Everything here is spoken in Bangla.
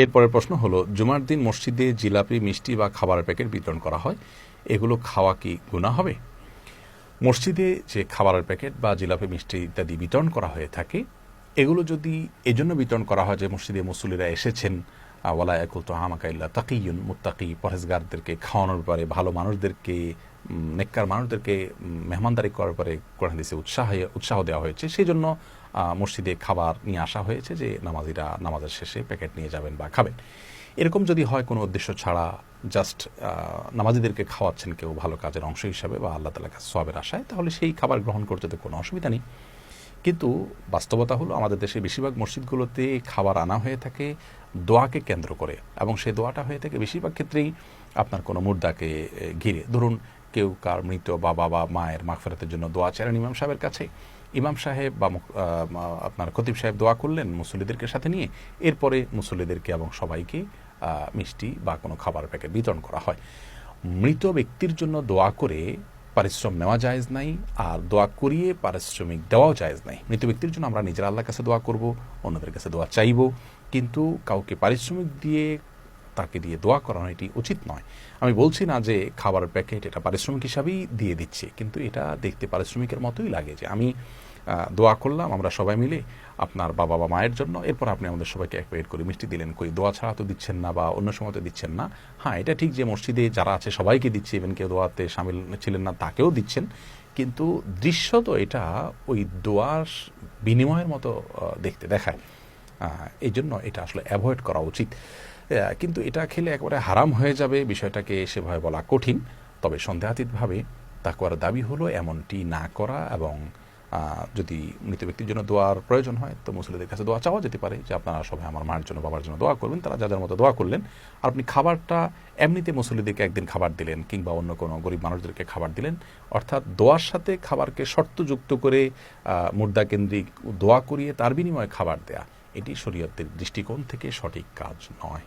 এরপরের প্রশ্ন হলো, জুমার দিন মসজিদে জিলাপি, মিষ্টি বা খাবারের প্যাকেট বিতরণ করা হয়, এগুলো খাওয়া কি গুনাহ হবে? মসজিদে যে খাবারের প্যাকেট বা জিলাপি, মিষ্টি ইত্যাদি বিতরণ করা হয়ে থাকে, এগুলো যদি এজন্য বিতরণ করা হয় যে মসজিদে মুসল্লিরা এসেছেন, ওয়ালা ইয়াকুল তুআমাকা ইল্লা তাকিয়ুন, মুত্তাকি পরহেজগারদেরকে খাওয়ানোর ব্যাপারে, ভালো মানুষদেরকে, নেককার মানুষদেরকে মেহমানদারি করার ব্যাপারে কোরআন হাদিসে উৎসাহ দেওয়া হয়েছে। সেই জন্য মসজিদে খাবার নিয়ে আসা হয়েছে যে নামাজিরা নামাজের শেষে প্যাকেট নিয়ে যাবেন বা খাবেন। এরকম যদি হয় কোনো উদ্দেশ্য ছাড়া, জাস্ট নামাজিদেরকে খাওয়াচ্ছেন কেউ ভালো কাজের অংশ হিসাবে বা আল্লাহ তাআলার কাছে সওয়াবের আশায়, তাহলে সেই খাবার গ্রহণ করতে তো কোনো অসুবিধা নেই। কিন্তু বাস্তবতা হলো আমাদের দেশে বেশিরভাগ মসজিদগুলোতে খাবার আনা হয়ে থাকে দোয়াকে কেন্দ্র করে, এবং সেই দোয়াটা হয়ে থাকে বেশিরভাগ ক্ষেত্রেই আপনার কোনো মুর্দাকে ঘিরে। ধরুন কেউ কার মৃত বাবা বা মায়ের মাগফিরাতের জন্য দোয়া চাইলেন ইমাম সাহেবের কাছে, ইমাম সাহেব বা আপনার খতিব সাহেব দোয়া করলেন মুসল্লিদেরকে সাথে নিয়ে, এরপরে মুসল্লিদেরকে এবং সবাইকে মিষ্টি বা কোনো খাবার প্যাকেট বিতরণ করা হয়। মৃত ব্যক্তির জন্য দোয়া করে পারিশ্রম নেওয়া জায়েজ নাই, আর দোয়া করিয়ে পারিশ্রমিক দেওয়াও জায়েজ নাই। মৃত ব্যক্তির জন্য আমরা নিজের আল্লাহর কাছে দোয়া করব, অন্যদের কাছে দোয়া চাইব, কিন্তু কাউকে পারিশ্রমিক দিয়ে তাকে দিয়ে দোয়া করানো এটি উচিত নয়। আমি বলছি না যে খাবারের প্যাকেট এটা পারিশ্রমিক হিসাবেই দিয়ে দিচ্ছে, কিন্তু এটা দেখতে পারিশ্রমিকের মতোই লাগে যে আমি দোয়া করলাম আমরা সবাই মিলে আপনার বাবা বা মায়ের জন্য, এরপর আপনি আমাদের সবাইকে এক প্যাকেট করে মিষ্টি দিলেন, কই দোয়া ছাড়া তো দিচ্ছেন না বা অন্য সময় তো দিচ্ছেন না। হ্যাঁ, এটা ঠিক যে মসজিদে যারা আছে সবাইকে দিচ্ছে, ইভেন কেউ দোয়াতে সামিল ছিলেন না তাকেও দিচ্ছেন, কিন্তু দৃশ্য তো এটা ওই দোয়ার বিনিময়ের মতো দেখতে দেখায়। এই জন্য এটা আসলে অ্যাভয়েড করা উচিত। কিন্তু এটা খেলে একেবারে হারাম হয়ে যাবে বিষয়টাকে সেভাবে বলা কঠিন, তবে সন্দেহাতীতভাবে তাকওয়ার দাবি হলো এমনটি না করা, এবং যদি মৃত ব্যক্তির জন্য দোয়ার প্রয়োজন হয় তো মুসল্লিদের কাছে দোয়া চাওয়া যেতে পারে যে আপনারা সবাই আমার মায়ের জন্য বাবার জন্য দোয়া করবেন, তারা যাদের মতো দোয়া করলেন। আর আপনি খাবারটা এমনিতে মুসল্লিদেরকে একদিন খাবার দিলেন কিংবা অন্য কোনো গরিব মানুষদেরকে খাবার দিলেন, অর্থাৎ দোয়ার সাথে খাবারকে শর্তযুক্ত করে মুর্দা কেন্দ্রিক দোয়া করিয়ে তার বিনিময়ে খাবার দেয়া, এটি শরীয়তের দৃষ্টিকোণ থেকে সঠিক কাজ নয়।